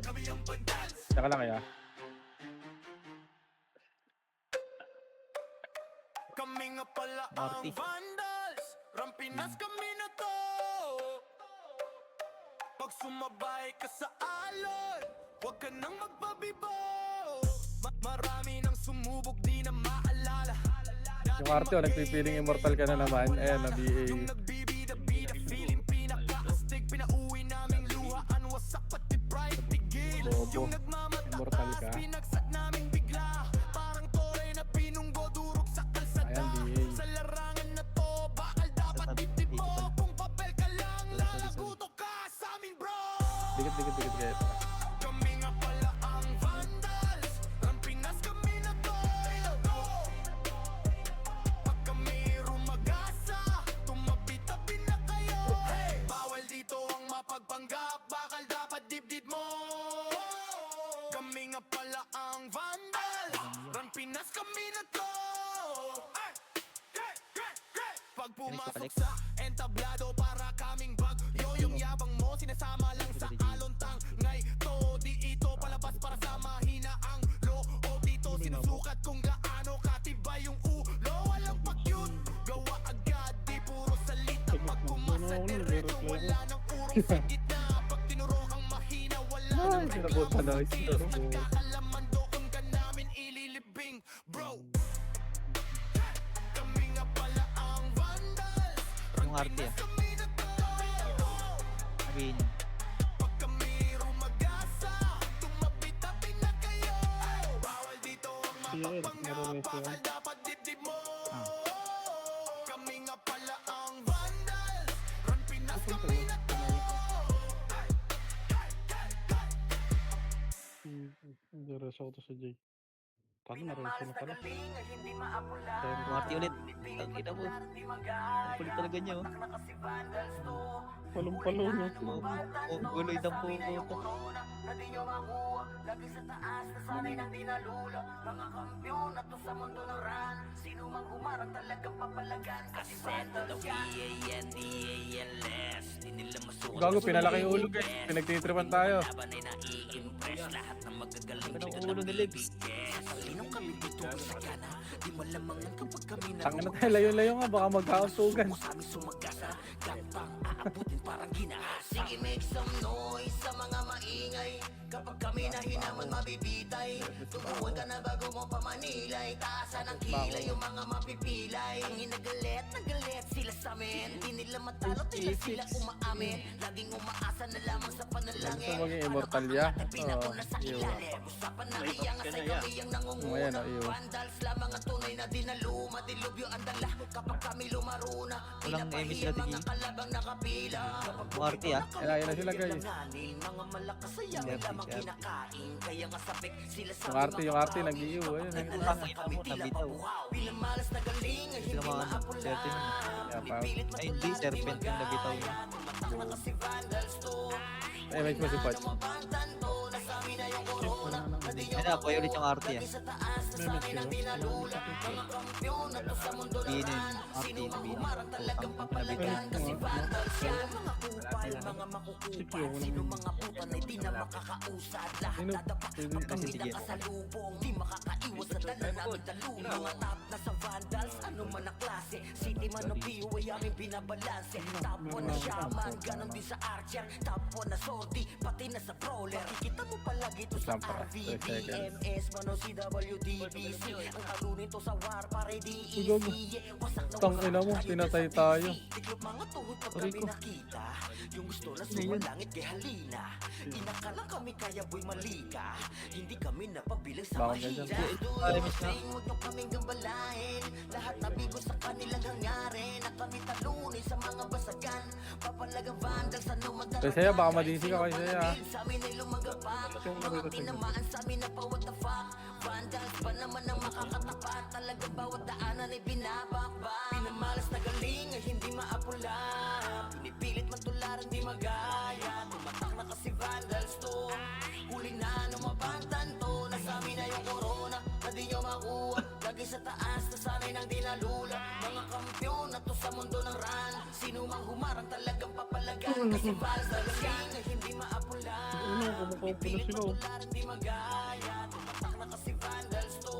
Speaker 5: Kami ang bandal.
Speaker 1: Saka lang kaya.
Speaker 5: Kami nga pala
Speaker 6: Marty.
Speaker 5: ang vandals. Rampinas kami na to. Pag sumabay ka sa alon, huwag ka nang magpabibo. Marami nang sumubok, di na maalala.
Speaker 1: Yung arte, nagpipiling immortal ka na naman. Ayan, na BA.
Speaker 5: Yung nagbibida-bida, feeling pinaka-astig. Pinauwi naming luhaan, wasak pati pride, tigil.
Speaker 1: Bobo.
Speaker 5: Yung
Speaker 1: Immortal
Speaker 5: nagmamataas,
Speaker 1: ka.
Speaker 5: pinagsak namin bigla. Parang toray na pinunggo, durog sa kalsada.
Speaker 1: Ayan, BA.
Speaker 5: Sa larangan na to, bakal dapat dibdib mo. Kung papel ka lang, lalaguto ka sa amin, bro.
Speaker 1: Dikit kayo.
Speaker 5: Kami nga pala ang vandals. Rampinas kami na to. Pag kami rumagasa, tumabi-tabi na kayo. Bawal dito ang mapagpanggap, bakal dapat dibdib mo. Kami nga pala ang vandals. Rampinas kami na to. Pag pumasok sa entablado, para kaming bagyo. Yung yabang mo, sinasama lang sa alontang. Ngay to, di ito palabas para sa mahina ang loob dito. Sinusukat kung gaano katibay yung ulo. Walang pag-cute, gawa agad, di puro salita. Pag pumasa diretso, wala nang urong sa gitna. Pag tinuro ang mahina, wala nang
Speaker 1: sinabutan na
Speaker 5: reklamo. Kilos nagkakalaman, doon ka namin ililibing, bro. Kami nga pala ang vandals.
Speaker 6: Yung arte ah. Sabihin niyo.
Speaker 5: Pag kami rumagasa, tumabi-tabi na kayo. Bawal dito ang mapagpanggap, bakal dapat dibdib mo. Kami nga pala ang vandals. Run Pinas kami na to.
Speaker 3: Diretso ako to sa Jay. Paano nareso na pala?
Speaker 6: Marty ulit. Ang kita mo. Ang kulit talaga niya oh.
Speaker 3: Palong-palo no?
Speaker 6: Guloy ng po.
Speaker 7: Hindi nyo makuha, lagi sa taas, nasanay na di nalula. Mga kampiyon na to sa mundo ng run. Sino mang humarang talagang papalagan. Kasi vandals yan. D-A-N-D-A-L-S. Di nila masukat.
Speaker 1: Gago, pinalaki yung ulo guys. Pinagtitripan tayo.
Speaker 7: Laban ay nai-impress. Lahat ng magagaling.
Speaker 6: Ang ulo ni Lips.
Speaker 7: Salinong kami dito sa gana. Di malamangan kapag kami na
Speaker 1: Tangin na tayo, layo-layo nga. Baka magkakasugan.
Speaker 7: kami sumagasa. Gapang aabutin parang ginahas. Sige, make some noise sa mga maingay. Kapag kami na hinaman mabibitay. Tubuhan ka na bago mo pamanilay. Taasan ang kilay yung mga mapipilay. Ang inagalit, nagalit sila sa amin. Di nila matalo, di sila umaamin. Laging umaasa na lamang sa panalangin.
Speaker 1: Gusto maging immortal ya?
Speaker 7: Pinakuna sa ilalim. Usapan na iyang sa kami ang
Speaker 1: Ayan,
Speaker 7: nangunguna.
Speaker 1: iyo.
Speaker 7: Vandals lamang ang tunay na dinaluma. Dilubyo ang dala kapag kami lumaruna.
Speaker 6: Walang
Speaker 7: Pinapahiya
Speaker 6: emis na
Speaker 7: mga
Speaker 6: tingin.
Speaker 7: kalabang nakapila.
Speaker 6: Marty ah.
Speaker 1: Ayan na sila guys.
Speaker 7: Mga malakas ay
Speaker 6: Siyempre,
Speaker 7: lamang
Speaker 6: siyempre.
Speaker 7: kinakain. Kaya nga sabik sila sa
Speaker 1: Yung arte, nag-iiw. Ayun, ayun.
Speaker 6: Ang ina mo nabitaw.
Speaker 7: Pinamalas na galing ay hindi
Speaker 6: Sila mga
Speaker 7: maapula.
Speaker 6: certain.
Speaker 1: Kaya pa.
Speaker 7: Pilit
Speaker 6: Ay hindi, serpent yung nabitaw yun.
Speaker 7: Matak na kasi vandals to.
Speaker 1: Ay, may mo si Patch.
Speaker 7: Mabantan to. Nasabi na yung uro.
Speaker 6: Ay na, boy ulit yung RT ah. Binin, RT, binin.
Speaker 3: Sino mga putan ay di na makakausad. Lahat dadapak kami nakasalubong. Di makakaiwas sa dala namin talong. Mga top na sa vandals, ano man ang klase. City man o PO ay aming binabalanse. Top 1 na shaman, ganon din sa archer. Top 1 na sortie, pati na sa brawler. Kita mo palagi ito sa RVB, MS, mano CWDBC. Ang aro nito sa war, pare DEC. Wasak na
Speaker 1: Tangina mo, pinatay tayo.
Speaker 3: Tiklop mga tuhod pag kami nakita. Yung gusto na sumalangit kay halina. Inakala kami kaya boy malika. Hindi kami napabilang sa
Speaker 1: Bakit ganyan?
Speaker 3: mahirap. Huwag nyo kaming gambalain. Lahat nabigo sa kanilang hangarin. Na kami talunin sa mga basagan. Papalagang vandals, ano magdala.
Speaker 1: Kay Saya, baka madisi ka kay Saya.
Speaker 3: Sa amin ay lumagapak. Mga tinamaan sa amin na pa what the fuck. Vandals pa naman ang makakatapat. Talagang bawat daanan ay binabakbak. Pinamalas na galing ay hindi maapula. Pinipilit man tularan di magaya. Tumatak na kasi vandals to. Huli na numabantan to. Nasa amin na yung corona na di nyo makuha. Lagi sa taas na sanay nang dinalula. Mga kampyon na to sa mundo ng run. Sino mang humarang talagang papalagan. Kasi vandals na galing ay hindi maapula. Pinipilit man tularan di magaya. Tumatak na kasi vandals to.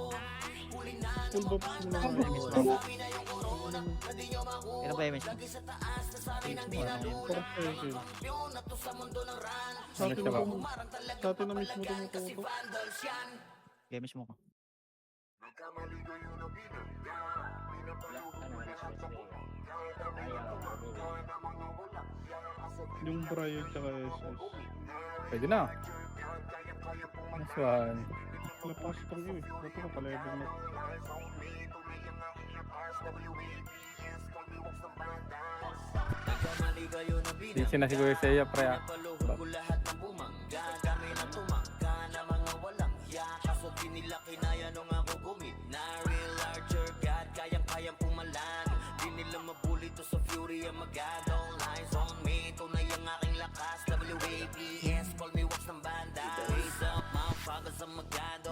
Speaker 3: Huli na numabantan to. Nasa amin na yung corona na di nyo makuha.
Speaker 6: Kailan ba yung
Speaker 3: Lagi sa taas na sanay nang dinalula. Mga kampyon na to sa mundo ng run.
Speaker 1: Sa atin na
Speaker 3: Sa atin na mismo tumututo.
Speaker 6: Game mismo ko.
Speaker 3: Yung Brian tsaka SS.
Speaker 1: Pwede na. Nice one.
Speaker 3: Lapas pang yun eh. Ba't ka palebong na?
Speaker 1: Disi na si Kuya Saya, pre ah.
Speaker 3: Ko lahat ng bumangga. Kami na tumangga na mga walang hiya. Kaso di nila kinaya nung ako gumit na real larger God. Kayang-kayang pumalan. Di nila mabuli to sa fury ang magagaw. Lines on me, tunay ang aking lakas. WAPS, call me wax ng banda. Raise up, motherfuckers ang magado.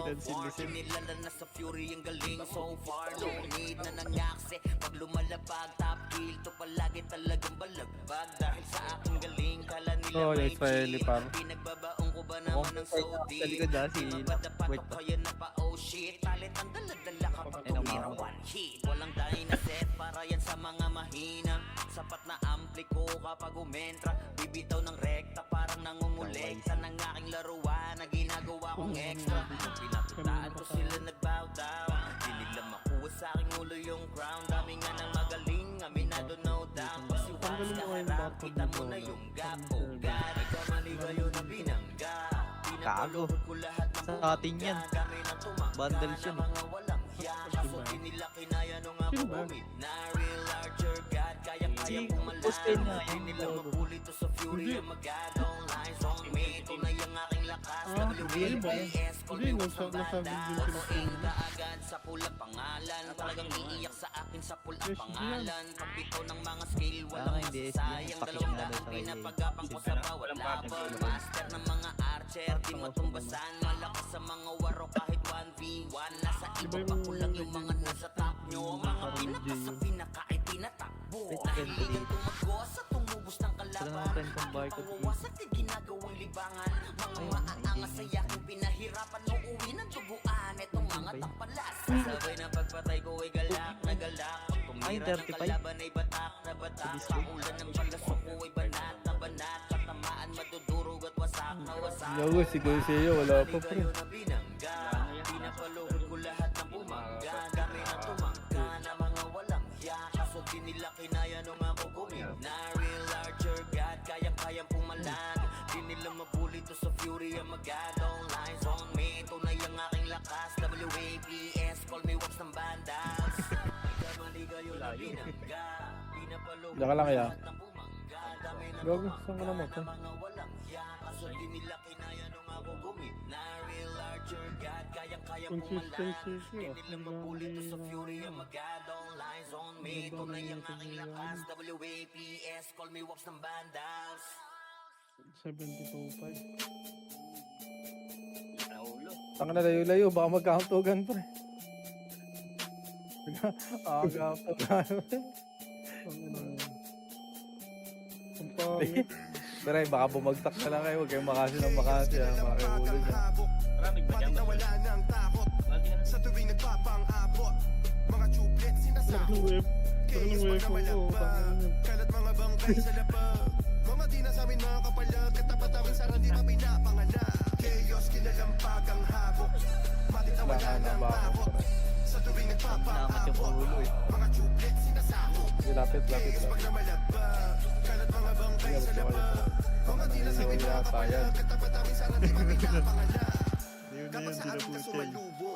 Speaker 3: Nilala na sa fury ang galing. So far, no need na nangyakse. Pag lumalapag, top kill to palagi talagang balagbag. Dahil sa aking galing, kala nila
Speaker 1: Oh,
Speaker 3: may
Speaker 1: yung Israeli
Speaker 3: cheat.
Speaker 1: par.
Speaker 3: Pinagbabaong ko ba naman ng Saudi?
Speaker 6: Sa likod ah, si... Wait
Speaker 3: Patok kaya na pa oh shit. Talit ang daladala kapag
Speaker 6: Ayun,
Speaker 3: tumira
Speaker 6: mama.
Speaker 3: one hit. Walang dahi na set para yan sa mga mahina. Sapat na ampli ko kapag umentra. Bibitaw ng rekta parang nangungulekta ng aking laruan na ginagawa kong extra. Pinakitaan ko sila nagbow down. Di nila makuha sa aking ulo yung crown. Dami nga ng magaling, aminado no doubt. Pasiwas ka harap, kita mo na yung gap. Oh God, ikaw maligayo na binangga.
Speaker 6: Kago.
Speaker 3: Ko lahat ng
Speaker 6: Sa atin yan.
Speaker 3: kami na tumangga
Speaker 6: Bundles
Speaker 3: na
Speaker 6: yun.
Speaker 3: mga walang hiya. Kaso di nila kinaya nung ako bumit na real larger God. Kayang-kaya
Speaker 6: Si
Speaker 3: pumalan.
Speaker 6: Hussein na
Speaker 3: Di
Speaker 6: yung
Speaker 3: nila mabuli to sa fury ang magadong lines on me. Tunay ang aking lakas. WAPS, call me wax ng banda. Otoin ka agad sa pula pangalan. Talagang iiyak sa akin sa pula pangalan. Pagpito ng mga skill, walang
Speaker 6: hindi,
Speaker 3: masasayang.
Speaker 6: pakinggan
Speaker 3: Dalawang
Speaker 6: daw
Speaker 3: daang
Speaker 6: sa kay-
Speaker 3: pinapagapang ko sa bawat laban. Master ng mga archer, di matumbasan. Malakas sa mga waro kahit 1v1. Nasa iba pa kulang yung mga nasa top nyo. Mga pinaka sa pinaka ay tinatakbo. Nahiligan tumagos at tumubos ng
Speaker 6: Sila
Speaker 3: kalaban.
Speaker 6: naman friend kong barcode.
Speaker 3: Pangwawasak ay ginagawang libangan. Mga maaangas ay aking pinahirapan. Uuwi ng tubuan itong mga tapalas. Sabay ng pagpatay ko ay galak na galak. Pag
Speaker 6: Ay,
Speaker 3: tumira ng
Speaker 6: 35.
Speaker 3: kalaban ay batak na batak. Paulan ng palasok ko ay banat na banat. Katamaan madudurog at wasak na wasak.
Speaker 1: Yago, si Kuya Saya, wala pa pre.
Speaker 3: Kayo na binangga. Pinapaluhod ko lahat ng bumangga. Kami na tumangga na mga walang hiya. Kaso di nila kinaya nung ako gumit na real larger God. Kayang-kayang pumalan. Di nila mabuli to sa fury ang magadong lines on me. Tunay ang aking lakas. WAPS, call me wax ng bandals. Kamali kayo na binangga. Pinapaluhod
Speaker 1: Diyan ka lang kaya?
Speaker 3: lahat ng bumangga. Kami na
Speaker 1: Gago, saan ka naman pre?
Speaker 3: mga walang hiya. Kaso di nila kinaya nung ako gumit na real larger God. Kayang-kayang pumalan. Di nila mabuli to sa fury ang magadong lines on me. Tunay ang aking lakas. WAPS, call me wax ng bandals.
Speaker 1: 72.5.
Speaker 6: Naulo.
Speaker 1: Tanga na layo-layo, baka magkakantugan pre. Magkakantugan.
Speaker 4: Ang pangit.
Speaker 1: Pero baka bumagsak na lang kayo, huwag kayong makasi ng makasi ha, makiulo dyan.
Speaker 6: Maraming ba dyan?
Speaker 5: Wala nang takot
Speaker 6: Lagi na.
Speaker 5: sa tuwing nagpapang-abot. Mga tublet sinasako. Chaos pagkamalag pa. Kalat mga bangkay sa lapag. Mga di na sa amin mga kapalag. Katapat namin sa randi pa pinapanganak. Chaos kinalampag ang habok. Matik na wala nang takot sa tuwing
Speaker 6: Naangat yung
Speaker 5: nagpapang-abot.
Speaker 6: ulo eh.
Speaker 5: Mga tublet sinasako.
Speaker 1: Lapit.
Speaker 5: Chaos pagkamalag pa. Kalat mga bangkay sa lapag. Mga di na sa amin mga kapalag. Katapat namin sa randi pa pinapanganak. Kapag sa amin ka sumalubo,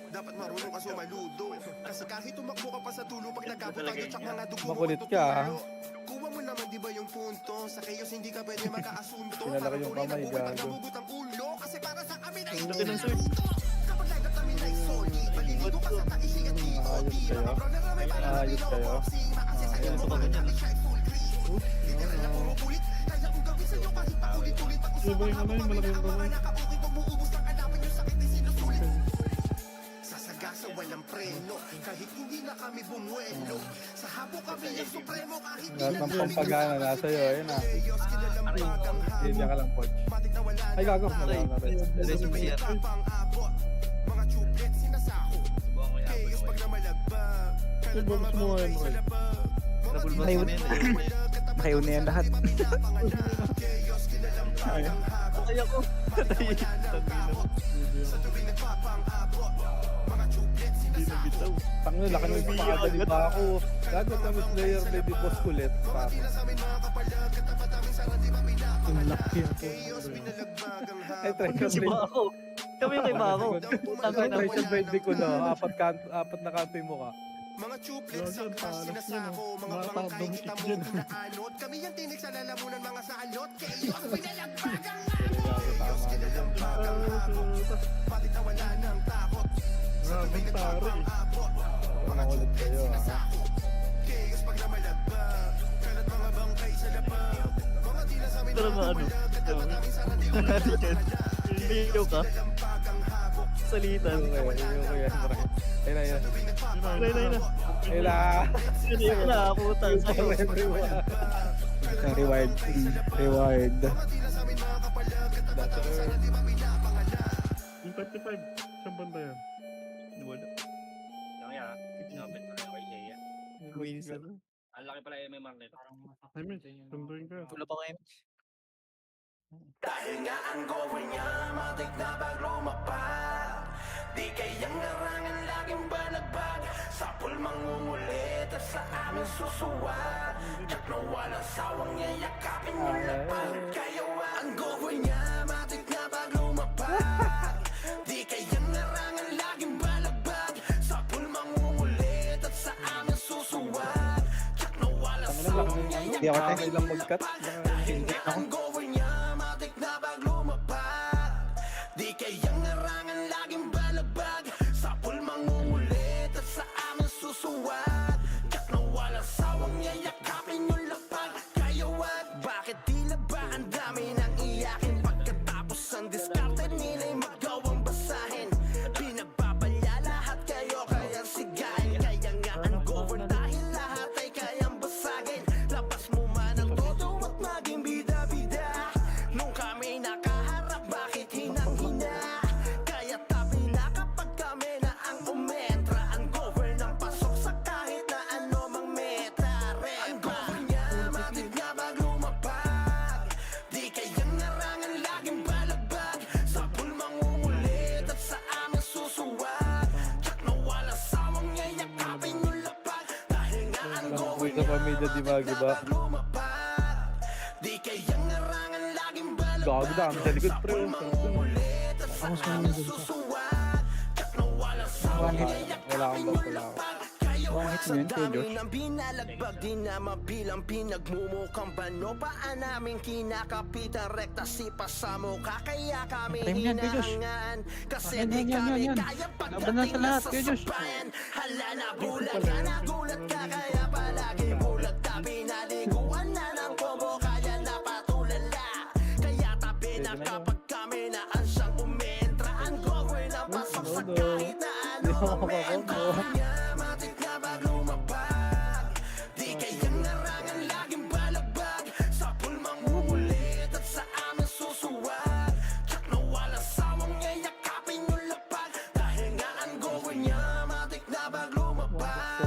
Speaker 5: dapat marunong ka sumaludo. Kasi kahit tumakbo ka pa sa tulo, pag nagkabot tayo, tsak mga dugo mo
Speaker 1: Makulit
Speaker 5: ang
Speaker 1: ka, ah.
Speaker 5: tuturo. Kuha mo naman di ba yung punto? Sa kayos hindi ka pwede makaasunto.
Speaker 1: Pinalaki yung
Speaker 5: Parang
Speaker 1: kamay,
Speaker 5: tuloy na
Speaker 1: gago.
Speaker 5: nabubugot ang ulo. Kasi para sa amin ay
Speaker 4: Ang
Speaker 5: hindi
Speaker 4: laki ng
Speaker 5: na
Speaker 4: sword.
Speaker 5: luto. Kapag live up namin ay solid, maliligo ka sa taisi at TOD. Mga bro na rami para kami
Speaker 1: Ayos
Speaker 5: no
Speaker 1: kayo.
Speaker 5: boxing. Makasisaya mo pa kami shine full cream. Literal na puro bulit. Kaya kung gawin sa'yo kahit paulit-ulit.
Speaker 4: Iba yung ano yung malaking
Speaker 5: Ang mga
Speaker 4: kamay.
Speaker 5: nakabukid umuubos ng alaman yung sakit ay sinusulit. Sasagasa walang preno. Kahit hindi na kami bumuelo. Sa habo kami ang supremo. Kahit di
Speaker 1: Lahat
Speaker 5: na
Speaker 1: ng
Speaker 5: namin
Speaker 1: pampagana nasa iyo, ayun na.
Speaker 5: Chaos kinalampagang
Speaker 1: Hindi
Speaker 5: habo.
Speaker 1: ka lang, Poch.
Speaker 5: Matik na wala
Speaker 1: Ay, gago.
Speaker 5: nang
Speaker 1: Wala na rin.
Speaker 6: Diretso mo siya.
Speaker 5: Pang-abot. Mga tublet sinasako.
Speaker 6: Subukan ko yan.
Speaker 5: Chaos pag namalagpag. Kalat
Speaker 4: Sino ba
Speaker 5: mga
Speaker 4: gusto mo
Speaker 5: bangkay
Speaker 4: ngayon,
Speaker 5: sa
Speaker 4: Roy?
Speaker 5: lapag. Mga
Speaker 6: Nabulbas
Speaker 5: di
Speaker 6: mo
Speaker 5: na
Speaker 6: na yun.
Speaker 5: Nakayo na yan lahat. Chaos kinalampagang habo.
Speaker 6: Ay ako.
Speaker 5: Sa tuwing nagpapang-abot. Mga tublet sinasako.
Speaker 1: Tang na, laki ng pakadali pa ako. Gago kami player, lady boss kulit. Pa.
Speaker 4: Ang laki ako.
Speaker 1: Ay, treasure
Speaker 6: Si
Speaker 1: blade.
Speaker 6: Bako. Kami yung kay Bako. Sabi
Speaker 1: Ay,
Speaker 6: na
Speaker 1: treasure blade ko na. Apat na kanto yung mukha.
Speaker 5: Mga tublet sa
Speaker 4: Gago,
Speaker 5: kas
Speaker 4: palas
Speaker 5: sinasako.
Speaker 4: yun,
Speaker 5: Mga
Speaker 4: oh.
Speaker 5: bangkay
Speaker 4: Mga
Speaker 5: kita mo
Speaker 4: tabang
Speaker 5: pinaanod. Kami yung tinig sa lalamunan mga salot. Chaos pinalagpagang
Speaker 1: Gago,
Speaker 5: Chaos
Speaker 1: tama.
Speaker 5: kinalampagang habok. Bakit na wala ng takot? Sa tuwing nagpapang-abot. Mga
Speaker 1: Makulit
Speaker 5: tublet
Speaker 1: kayo, ha?
Speaker 5: sinasako. Chaos pag namalagpag. Kalat mga bangkay sa lapag. Mga di na sa amin
Speaker 6: Pero
Speaker 5: mga
Speaker 6: ano?
Speaker 5: kapalag. Katapat namin sa randi pa
Speaker 6: Video ka.
Speaker 5: kinalampagang habok.
Speaker 6: Salitan.
Speaker 1: Okay, okay, pre. Ayun na, ayun.
Speaker 5: Tuwing
Speaker 4: Ayun
Speaker 5: nagpapang-abot.
Speaker 4: na.
Speaker 1: Ayun na.
Speaker 6: Hindi ko na puta. Sa'yo.
Speaker 1: Rewind. Rewind.
Speaker 4: Yung 35. Saan banda yan?
Speaker 6: Wala.
Speaker 9: Kaya, pinapit na lang kay Shea.
Speaker 6: Wilson.
Speaker 9: Ang laki pala yung may market.
Speaker 4: Ay, men. Sunduin ka.
Speaker 6: Wala pa kayo.
Speaker 5: Dahil nga ang goal niya, matik na bag lumapag. Di kayang narangan laging balagbag. Sa pulmang umulit at sa aming susuwag. Tsak na walang sawang yayakapin yung lapag. Kaya ang goal niya, matik na bag lumapag. Di kayang narangan laging balagbag. Sa pulmang umulit at sa aming susuwag. Tsak na walang sawang
Speaker 1: Hindi ako tayo lang mag-cut.
Speaker 5: dahil nga ang goal niya, matik na bag lumapag. Di kayang narangan laging balagbag. Sa pulmang umulit at sa aming susuwag. Tsak na walang sawang yayakapin yung lapag. Kaya wag, bakit tila ba ang dami ng iyakin? Pagkatapos ang diskarte nila'y magawang basahin. Pinababalya lahat kayo kayang sigahin. Kaya nga ang goal dahil lahat ay kayang basagin. Labas mo man ang todo at maging bida-bida. Nung kami nakaharap, bakit hinang-hina? Kaya tabi na kapag kami na ang umentra. Ang goal ng pasok sa kahit na ano mang meta. Ang goal niya, matik na bag lumapag. Di kayang narangan laging balagbag. Sa pulmang umulit at sa aming susuwag. Tsak na walang sawang yayakapin yung lapag. Dahil nga ang goal
Speaker 1: Sa pamilya, di ba, diba?
Speaker 5: Di kayang narangan laging balagbag.
Speaker 1: Gago na, ang sa likod, pre.
Speaker 5: Umulit at sa aming susuwag. Tsak na walang sawang
Speaker 1: Wala
Speaker 5: yayakapin
Speaker 1: kang
Speaker 5: yung
Speaker 1: wala.
Speaker 5: lapag. Kaya sa dami ng binalagbag, di na mabilang pinagmumukhang bano. Paan namin kinakapitan rekta sipa sa mukha. Kaya kami hinahangaan. Kasi di kami kaya pagdating na sa sabayan. Hala na bulag ka, nagulat ka. Kaya palagi bulag ka. Pinaliguan na ng combo, kaya napatulala. ba?